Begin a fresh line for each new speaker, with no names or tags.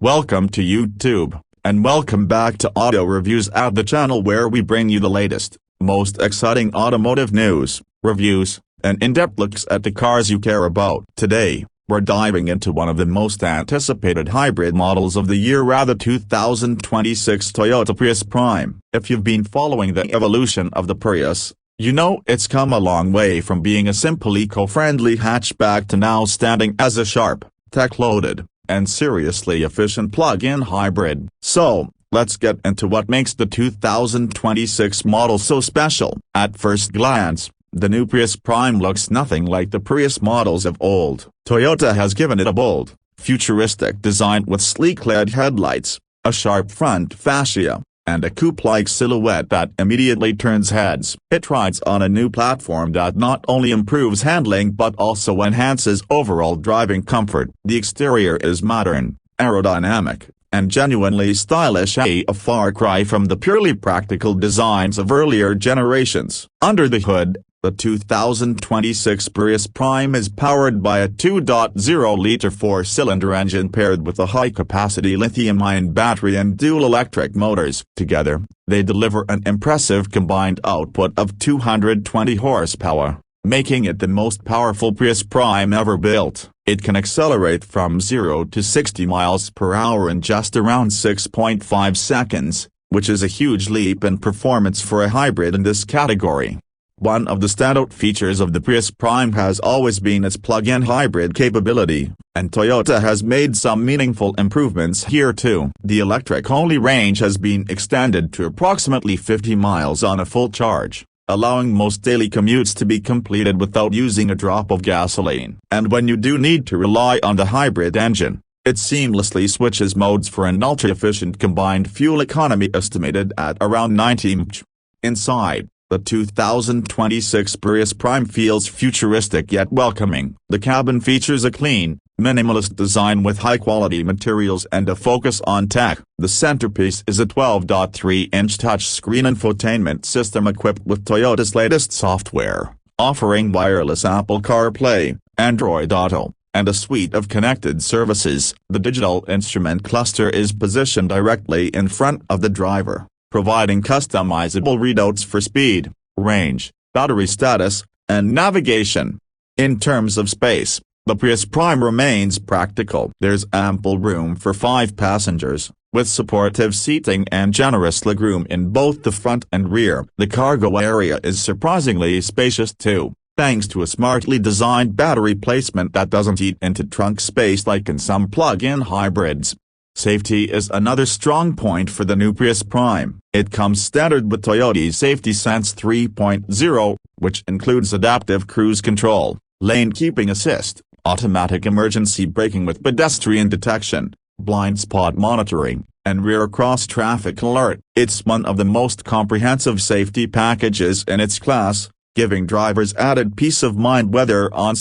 Welcome to YouTube, and welcome back to Auto Reviews at the channel where we bring you the latest, most exciting automotive news, reviews, and in-depth looks at the cars you care about. Today, we're diving into one of the most anticipated hybrid models of the year, the 2026 Toyota Prius Prime. If you've been following the evolution of the Prius, you know it's come a long way from being a simple eco-friendly hatchback to now standing as a sharp, tech-loaded, and seriously efficient plug-in hybrid. So, let's get into what makes the 2026 model so special. At first glance, the new Prius Prime looks nothing like the Prius models of old. Toyota has given it a bold, futuristic design with sleek LED headlights, a sharp front fascia, and a coupe-like silhouette that immediately turns heads. It rides on a new platform that not only improves handling but also enhances overall driving comfort. The exterior is modern, aerodynamic, and genuinely stylish, a far cry from the purely practical designs of earlier generations. Under the hood, the 2026 Prius Prime is powered by a 2.0-liter four-cylinder engine paired with a high-capacity lithium-ion battery and dual electric motors. Together, they deliver an impressive combined output of 220 horsepower, making it the most powerful Prius Prime ever built. It can accelerate from 0 to 60 miles per hour in just around 6.5 seconds, which is a huge leap in performance for a hybrid in this category. One of the standout features of the Prius Prime has always been its plug-in hybrid capability, and Toyota has made some meaningful improvements here too. The electric-only range has been extended to approximately 50 miles on a full charge, allowing most daily commutes to be completed without using a drop of gasoline. And when you do need to rely on the hybrid engine, it seamlessly switches modes for an ultra-efficient combined fuel economy estimated at around 90 mph. Inside, the 2026 Prius Prime feels futuristic yet welcoming. The cabin features a clean, minimalist design with high-quality materials and a focus on tech. The centerpiece is a 12.3-inch touchscreen infotainment system equipped with Toyota's latest software, offering wireless Apple CarPlay, Android Auto, and a suite of connected services. The digital instrument cluster is positioned directly in front of the driver, providing customizable readouts for speed, range, battery status, and navigation. In terms of space, the Prius Prime remains practical. There's ample room for 5 passengers, with supportive seating and generous legroom in both the front and rear. The cargo area is surprisingly spacious too, thanks to a smartly designed battery placement that doesn't eat into trunk space like in some plug-in hybrids. Safety is another strong point for the new Prius Prime. It comes standard with Toyota's Safety Sense 3.0, which includes adaptive cruise control, lane keeping assist, automatic emergency braking with pedestrian detection, blind spot monitoring, and rear cross-traffic alert. It's one of the most comprehensive safety packages in its class, giving drivers added peace of mind whether on